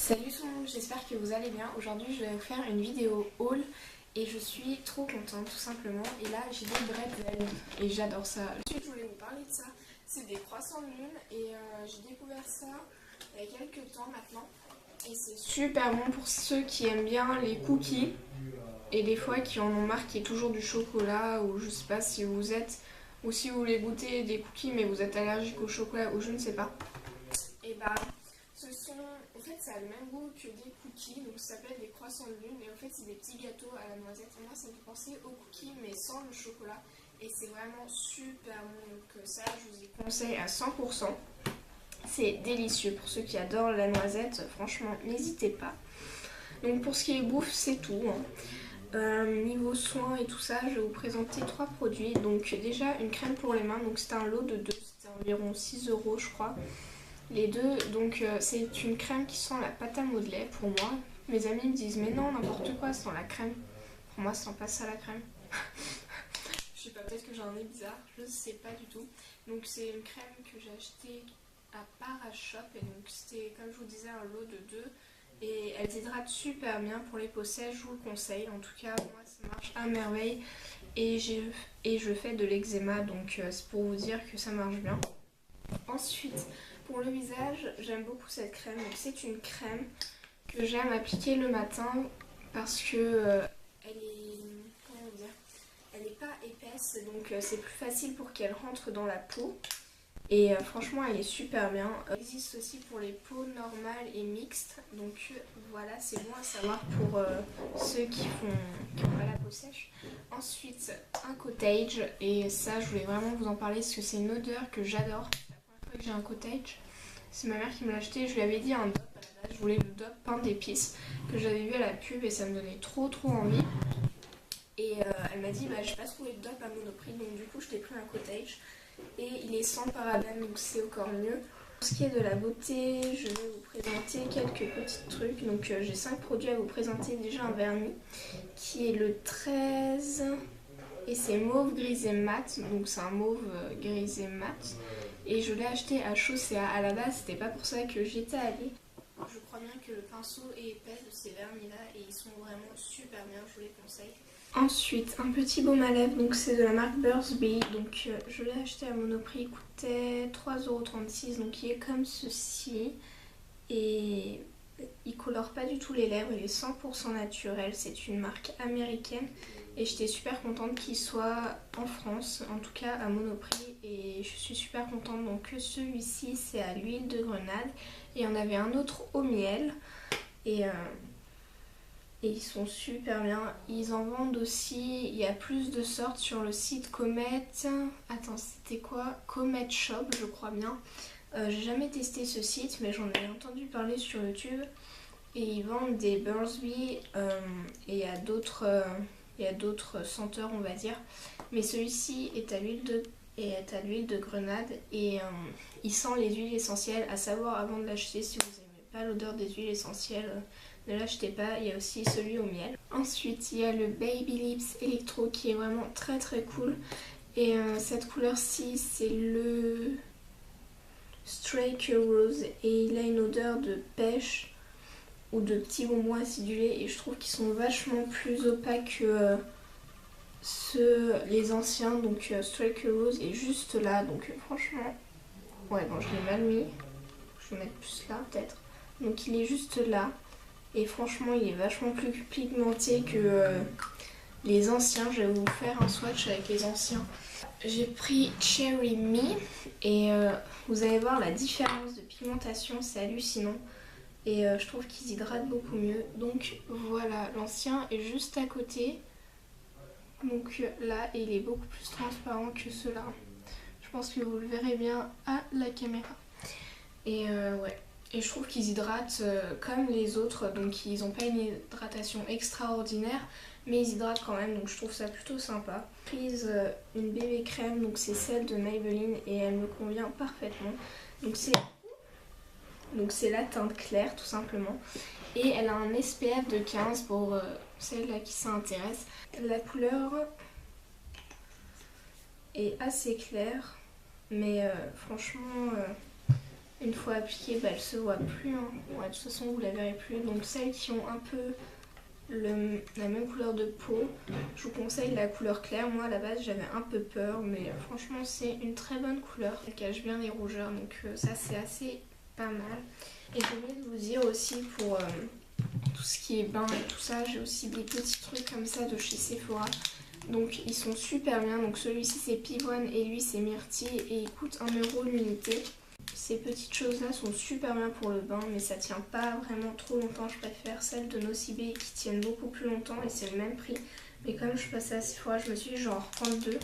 Salut tout le monde, j'espère que vous allez bien. Aujourd'hui je vais vous faire une vidéo haul et je suis trop contente tout simplement. Et là j'ai des bretzels et j'adore ça. Ensuite je voulais vous parler de ça, c'est des croissants de lune et j'ai découvert ça il y a quelques temps maintenant. Et c'est super bon pour ceux qui aiment bien les cookies et des fois qui en ont marre qu'il y ait toujours du chocolat ou je sais pas si vous êtes ou si vous voulez goûter des cookies mais vous êtes allergique au chocolat ou je ne sais pas. Et bah en fait ça a le même goût que des cookies, donc ça s'appelle des croissants de lune et en fait c'est des petits gâteaux à la noisette et moi ça me fait penser aux cookies mais sans le chocolat et c'est vraiment super bon, donc ça je vous y conseille à 100%. C'est délicieux pour ceux qui adorent la noisette, franchement n'hésitez pas. Donc pour ce qui est bouffe c'est tout, hein. Niveau soins et tout ça, je vais vous présenter 3 produits. Donc déjà une crème pour les mains, donc c'était un lot de 2, c'était environ 6 € je crois. Les deux, donc c'est une crème qui sent la pâte à modeler pour moi. Mes amis me disent mais non n'importe quoi, ça sent la crème. Pour moi ça sent pas ça la crème. Je sais pas, peut-être que j'ai un nez bizarre, je sais pas du tout. Donc c'est une crème que j'ai achetée à Parashop et donc c'était comme je vous disais un lot de 2. Et elle hydrate super bien pour les peaux sèches, je vous le conseille. En tout cas moi ça marche à merveille et je fais de l'eczéma donc c'est pour vous dire que ça marche bien. Ensuite, pour le visage, j'aime beaucoup cette crème. C'est une crème que j'aime appliquer le matin parce que elle est, comment dire, elle n'est pas épaisse, donc c'est plus facile pour qu'elle rentre dans la peau. Et franchement, elle est super bien. Elle existe aussi pour les peaux normales et mixtes. Donc voilà, c'est bon à savoir pour ceux qui ont pas la peau sèche. Ensuite, un cottage. Et ça, je voulais vraiment vous en parler parce que c'est une odeur que j'adore. Que j'ai un cottage, c'est ma mère qui me l'a acheté. Je lui avais dit un DOP à la base, je voulais le DOP pain d'épices que j'avais vu à la pub et ça me donnait trop envie. Et elle m'a dit bah j'ai pas trouvé de DOP à Monoprix donc du coup je t'ai pris un cottage et il est sans parabènes donc c'est encore mieux. Pour ce qui est de la beauté, je vais vous présenter quelques petits trucs. Donc j'ai 5 produits à vous présenter. Déjà un vernis qui est le 13 et c'est mauve grisé mat, donc c'est un mauve grisé mat. Et je l'ai acheté à Chaussea. À la base, c'était pas pour ça que j'étais allée. Je crois bien que le pinceau est épais de ces vernis là et ils sont vraiment super bien, je vous les conseille. Ensuite, un petit baume à lèvres, donc c'est de la marque Burt's Bees. Donc je l'ai acheté à Monoprix, il coûtait 3,36 €, donc il est comme ceci. Et il colore pas du tout les lèvres, il est 100% naturel, c'est une marque américaine et j'étais super contente qu'il soit en France, en tout cas à Monoprix et je suis super contente. Donc celui-ci c'est à l'huile de grenade et il y en avait un autre au miel et ils sont super bien. Ils en vendent aussi, il y a plus de sortes sur le site Comet. Attends, c'était quoi? Comet Shop, je crois bien. J'ai jamais testé ce site, mais j'en ai entendu parler sur YouTube. Et ils vendent des Burt's Bees et il y a d'autres senteurs, on va dire. Mais celui-ci est à l'huile de grenade et il sent les huiles essentielles. À savoir, avant de l'acheter, si vous n'aimez pas l'odeur des huiles essentielles, ne l'achetez pas. Il y a aussi celui au miel. Ensuite, il y a le Baby Lips Electro qui est vraiment très cool. Et cette couleur-ci, c'est le Strike Rose et il a une odeur de pêche ou de petits bonbons acidulés et je trouve qu'ils sont vachement plus opaques que les anciens. Donc Strike Rose est juste là, donc franchement ouais bon je l'ai mal mis, je vais mettre plus là peut-être. Donc il est juste là et franchement il est vachement plus pigmenté que les anciens. Je vais vous faire un swatch avec les anciens. J'ai pris Cherry Me et vous allez voir la différence de pigmentation, c'est hallucinant. Et je trouve qu'ils hydratent beaucoup mieux. Donc voilà, l'ancien est juste à côté. Donc là, il est beaucoup plus transparent que ceux-là. Je pense que vous le verrez bien à la caméra. Et ouais. Et je trouve qu'ils hydratent comme les autres. Donc ils n'ont pas une hydratation extraordinaire, mais ils hydratent quand même. Donc je trouve ça plutôt sympa. J'ai prise une bébé crème, donc c'est celle de Maybelline et elle me convient parfaitement. Donc c'est la teinte claire tout simplement. Et elle a un SPF de 15 pour celles à qui ça intéresse. La couleur est assez claire, mais franchement une fois appliquée, bah, elle se voit plus. Hein. Ouais, de toute façon, vous la verrez plus. Donc celles qui ont un peu la même couleur de peau, je vous conseille la couleur claire. Moi à la base j'avais un peu peur, mais franchement c'est une très bonne couleur. Elle cache bien les rougeurs, donc ça c'est assez pas mal. Et j'ai oublié de vous dire aussi pour tout ce qui est bain et tout ça, j'ai aussi des petits trucs comme ça de chez Sephora. Donc ils sont super bien. Donc celui-ci c'est Pivoine et lui c'est Myrtille et il coûte 1 € l'unité. Ces petites choses là sont super bien pour le bain, mais ça tient pas vraiment trop longtemps. Je préfère celles de Nocibé qui tiennent beaucoup plus longtemps et c'est le même prix. Mais comme je suis passée à Sephora, je me suis dit j'en reprends deux.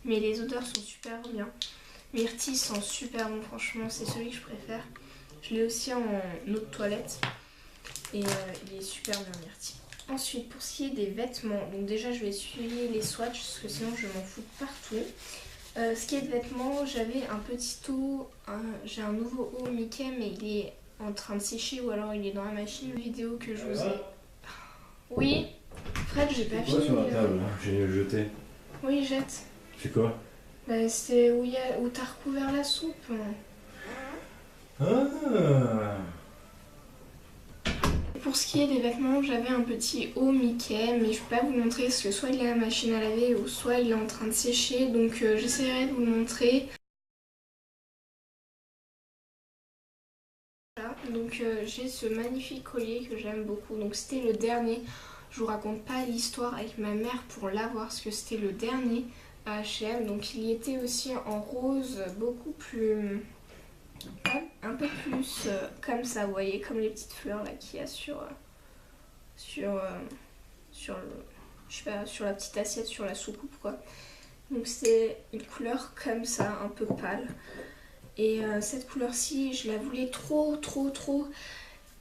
Mais les odeurs sont super bien. Myrtille sent super bon, franchement c'est celui que je préfère. Je l'ai aussi en eau de toilette et il est super bien Myrtille. Ensuite pour ce qui est des vêtements, donc déjà je vais essuyer les swatchs parce que sinon je m'en fous partout. Ce qui est de vêtements, j'avais un petit haut, j'ai un nouveau haut Mickey mais il est en train de sécher ou alors il est dans la machine. Une vidéo que je vous ai... Oui Fred, j'ai pas fini. Sur la table, j'ai jeté. Oui, jette. C'est quoi? Bah, c'était où t'as recouvert la soupe. Ah. Pour ce qui est des vêtements, j'avais un petit haut Mickey, mais je peux pas vous le montrer parce que soit il est à la machine à laver ou soit il est en train de sécher, donc j'essaierai de vous le montrer. Voilà. Donc j'ai ce magnifique collier que j'aime beaucoup, donc c'était le dernier. Je vous raconte pas l'histoire avec ma mère pour l'avoir parce que c'était le dernier à H&M, donc il y était aussi en rose, beaucoup plus... un peu plus comme ça, vous voyez, comme les petites fleurs là qu'il y a sur je sais pas, sur la petite assiette, sur la soucoupe quoi. Donc c'est une couleur comme ça, un peu pâle. Et cette couleur-ci, je la voulais trop.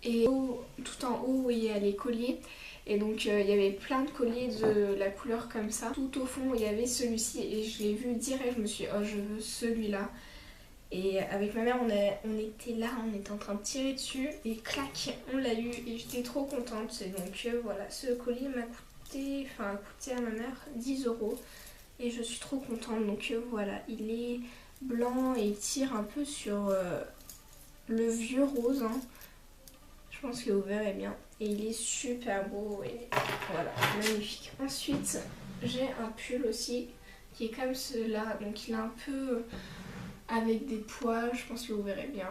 Et tout en haut, il y a les colliers. Et donc il y avait plein de colliers de la couleur comme ça. Tout au fond, il y avait celui-ci et je l'ai vu direct, je me suis dit, oh je veux celui-là. Et avec ma mère, on était là, on était en train de tirer dessus et clac, on l'a eu et j'étais trop contente. Et donc voilà, ce collier a coûté à ma mère 10 € et je suis trop contente. Donc voilà, il est blanc et il tire un peu sur le vieux rose. Hein. Je pense que vous verrez bien. Et il est super beau et voilà, magnifique. Ensuite, j'ai un pull aussi qui est comme cela. Donc il est un peu... avec des poils, je pense que vous verrez bien,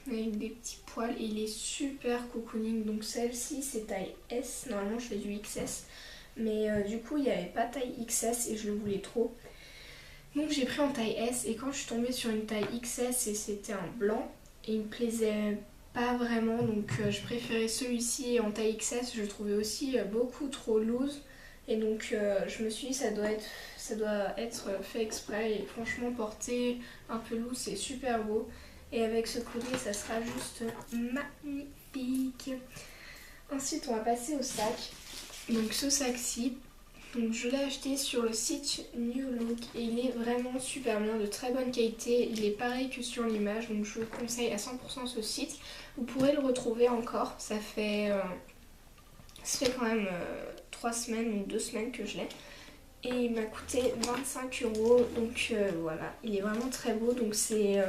avec des petits poils et il est super cocooning. Donc celle-ci c'est taille S, normalement je fais du XS, mais du coup il n'y avait pas taille XS et je le voulais trop. Donc j'ai pris en taille S et quand je suis tombée sur une taille XS et c'était un blanc et il me plaisait pas vraiment, donc je préférais celui-ci en taille XS, je le trouvais aussi beaucoup trop loose. Et donc je me suis dit ça doit être fait exprès et franchement porter un peu lourd c'est super beau. Et avec ce collier ça sera juste magnifique. Ensuite on va passer au sac. Donc ce sac-ci, donc je l'ai acheté sur le site New Look et il est vraiment super bien, de très bonne qualité. Il est pareil que sur l'image, donc je vous conseille à 100% ce site. Vous pourrez le retrouver encore, ça fait quand même 3 semaines ou 2 semaines que je l'ai. Et il m'a coûté 25 €, donc voilà, il est vraiment très beau. Donc c'est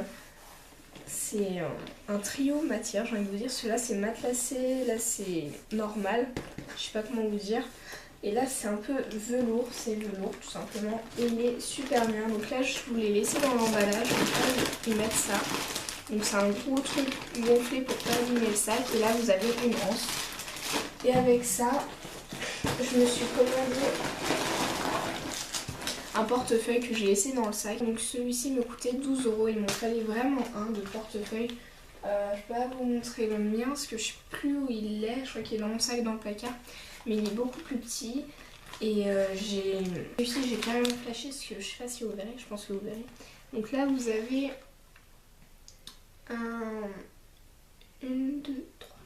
un trio matière, j'ai envie de vous dire. Celui-là c'est matelassé, là c'est normal, je sais pas comment vous dire. Et là c'est un peu velours, c'est velours tout simplement. Et il est super bien, donc là je vous l'ai laissé dans l'emballage, je vais y mettre ça. Donc c'est un gros truc gonflé pour pas abîmer le sac. Et là vous avez une anse. Et avec ça, je me suis commandé un portefeuille que j'ai laissé dans le sac. Donc celui-ci me coûtait 12 €. Il m'en fallait vraiment un de portefeuille. Je peux pas vous montrer le mien parce que je sais plus où il est. Je crois qu'il est dans mon sac dans le placard. Mais il est beaucoup plus petit. Et j'ai quand même flashé parce que je sais pas si vous verrez. Je pense que vous verrez. Donc là vous avez une, deux, trois.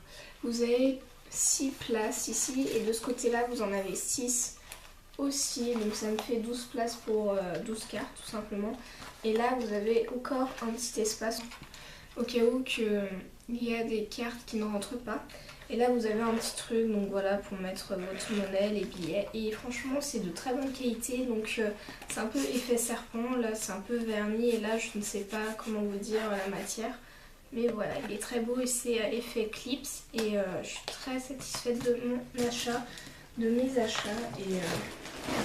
Vous avez 6 places ici et de ce côté là vous en avez 6 aussi, donc ça me fait 12 places pour 12 cartes tout simplement. Et là vous avez encore un petit espace au cas où il y a des cartes qui ne rentrent pas. Et là vous avez un petit truc, donc voilà, pour mettre votre monnaie, les billets. Et franchement c'est de très bonne qualité, donc c'est un peu effet serpent, là c'est un peu verni et là je ne sais pas comment vous dire la matière. Mais voilà, il est très beau et c'est effet clips. Et je suis très satisfaite de mon achat, de mes achats. Et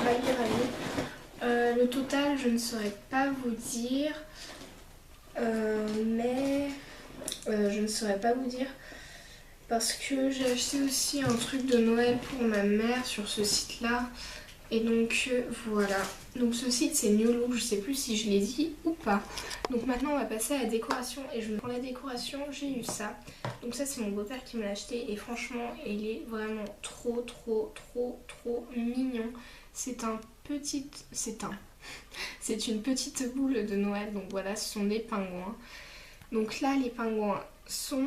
ravie. Le total, je ne saurais pas vous dire. Mais je ne saurais pas vous dire. Parce que j'ai acheté aussi un truc de Noël pour ma mère sur ce site-là. Et donc voilà. Donc ce site c'est New Look, je sais plus si je l'ai dit ou pas. Donc maintenant on va passer à la décoration. Et pour la décoration j'ai eu ça. Donc ça c'est mon beau-père qui me l'a acheté. Et franchement il est vraiment trop mignon. C'est une petite boule de Noël. Donc voilà, ce sont des pingouins. Donc là les pingouins sont...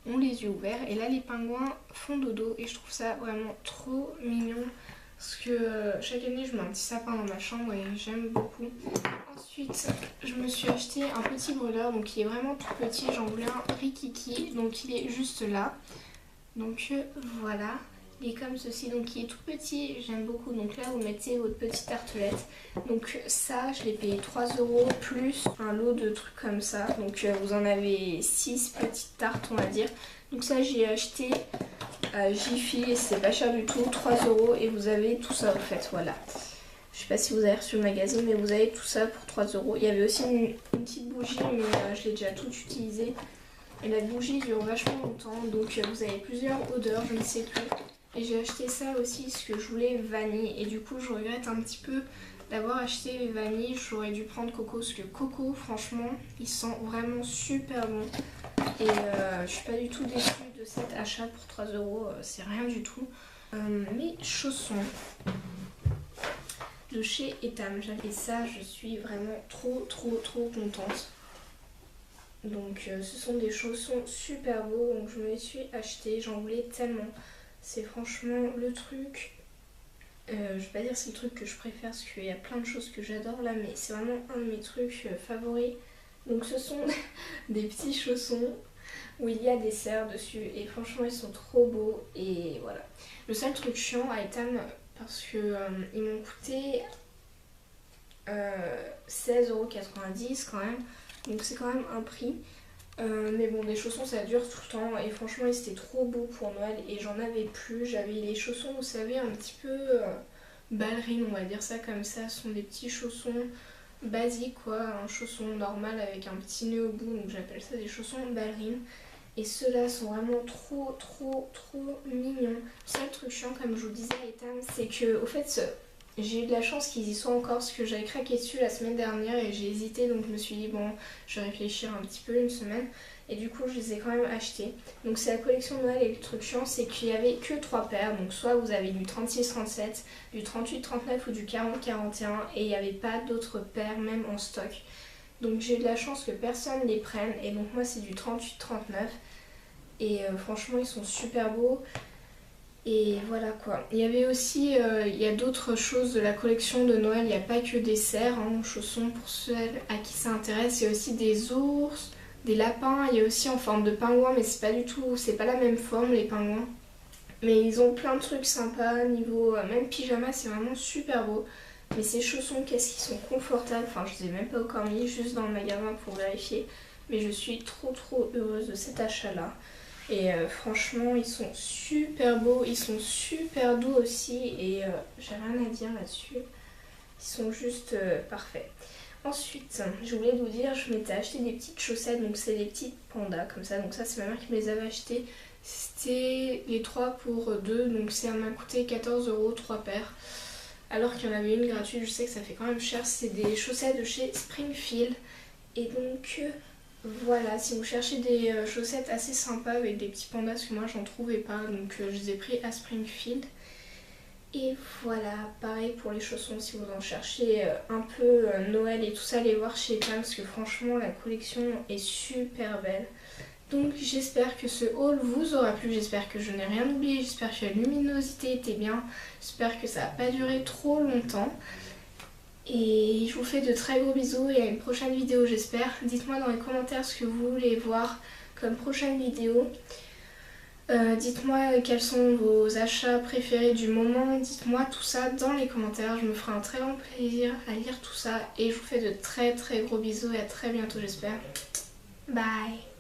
ont les yeux ouverts et là les pingouins font dodo et je trouve ça vraiment trop mignon parce que chaque année je mets un petit sapin dans ma chambre et j'aime beaucoup. Ensuite je me suis acheté un petit brûleur, donc il est vraiment tout petit, j'en voulais un rikiki, donc il est juste là. Donc voilà, il est comme ceci, donc il est tout petit, j'aime beaucoup. Donc là vous mettez votre petite tartelette. Donc ça je l'ai payé 3 € plus un lot de trucs comme ça. Donc vous en avez 6 petites tartes on va dire. Donc ça j'ai acheté à Jiffy et c'est pas cher du tout, 3 € et vous avez tout ça en fait, voilà. Je sais pas si vous avez reçu le magazine mais vous avez tout ça pour 3 €. Il y avait aussi une petite bougie mais je l'ai déjà toute utilisée. Et la bougie dure vachement longtemps, donc vous avez plusieurs odeurs, je ne sais plus. Et j'ai acheté ça aussi parce que je voulais vanille. Et du coup je regrette un petit peu d'avoir acheté vanille. J'aurais dû prendre coco parce que coco franchement il sent vraiment super bon. Et je suis pas du tout déçue de cet achat pour 3 €, c'est rien du tout. Mes chaussons de chez Etam. Et ça je suis vraiment trop contente. Donc ce sont des chaussons super beaux, donc je me les suis achetés, j'en voulais tellement. C'est franchement le truc, je vais pas dire c'est le truc que je préfère parce qu'il y a plein de choses que j'adore là, mais c'est vraiment un de mes trucs favoris. Donc ce sont des petits chaussons où il y a des serres dessus et franchement ils sont trop beaux et voilà. Le seul truc chiant à Etam, parce que ils m'ont coûté 16,90 € quand même. Donc c'est quand même un prix. Mais bon, des chaussons ça dure tout le temps. Et franchement, ils étaient trop beaux pour Noël. Et j'en avais plus. J'avais les chaussons, vous savez, un petit peu ballerines, on va dire ça comme ça. Ce sont des petits chaussons basiques, quoi. Un chausson normal avec un petit nœud au bout. Donc j'appelle ça des chaussons ballerines. Et ceux-là sont vraiment trop mignons. Le seul truc chiant, comme je vous disais à Ethan, c'est que, au fait, j'ai eu de la chance qu'ils y soient encore parce que j'avais craqué dessus la semaine dernière et j'ai hésité, donc je me suis dit bon je vais réfléchir un petit peu, une semaine, et du coup je les ai quand même achetés. Donc c'est la collection Noël et le truc chiant c'est qu'il n'y avait que 3 paires, donc soit vous avez du 36-37, du 38-39 ou du 40-41 et il n'y avait pas d'autres paires même en stock. Donc j'ai eu de la chance que personne les prenne et donc moi c'est du 38-39 et franchement ils sont super beaux. Et voilà quoi. Il y avait aussi, il y a d'autres choses de la collection de Noël, il n'y a pas que des cerfs, hein, chaussons pour ceux à qui ça intéresse, il y a aussi des ours, des lapins, il y a aussi en forme de pingouin, mais c'est pas du tout, c'est pas la même forme les pingouins. Mais ils ont plein de trucs sympas, niveau même pyjama, c'est vraiment super beau. Mais ces chaussons, qu'est-ce qu'ils sont confortables, enfin je les ai même pas encore mis, juste dans le magasin pour vérifier. Mais je suis trop heureuse de cet achat là. Et franchement ils sont super beaux, ils sont super doux aussi et j'ai rien à dire là-dessus. Ils sont juste parfaits. Ensuite, je voulais vous dire, je m'étais acheté des petites chaussettes, donc c'est des petites pandas comme ça. Donc ça c'est ma mère qui me les avait achetées. C'était les 3 pour 2, donc ça m'a coûté 14 € 3 paires. Alors qu'il y en avait une gratuite, je sais que ça fait quand même cher. C'est des chaussettes de chez Springfield. Et donc... voilà, si vous cherchez des chaussettes assez sympas avec des petits pandas, parce que moi j'en trouvais pas, donc je les ai pris à Springfield. Et voilà, pareil pour les chaussons, si vous en cherchez un peu Noël et tout ça, allez voir chez Etam, parce que franchement la collection est super belle. Donc j'espère que ce haul vous aura plu, j'espère que je n'ai rien oublié, j'espère que la luminosité était bien, j'espère que ça n'a pas duré trop longtemps. Et je vous fais de très gros bisous et à une prochaine vidéo j'espère. Dites-moi dans les commentaires ce que vous voulez voir comme prochaine vidéo. Dites-moi quels sont vos achats préférés du moment. Dites-moi tout ça dans les commentaires. Je me ferai un très grand plaisir à lire tout ça. Et je vous fais de très gros bisous et à très bientôt j'espère. Bye.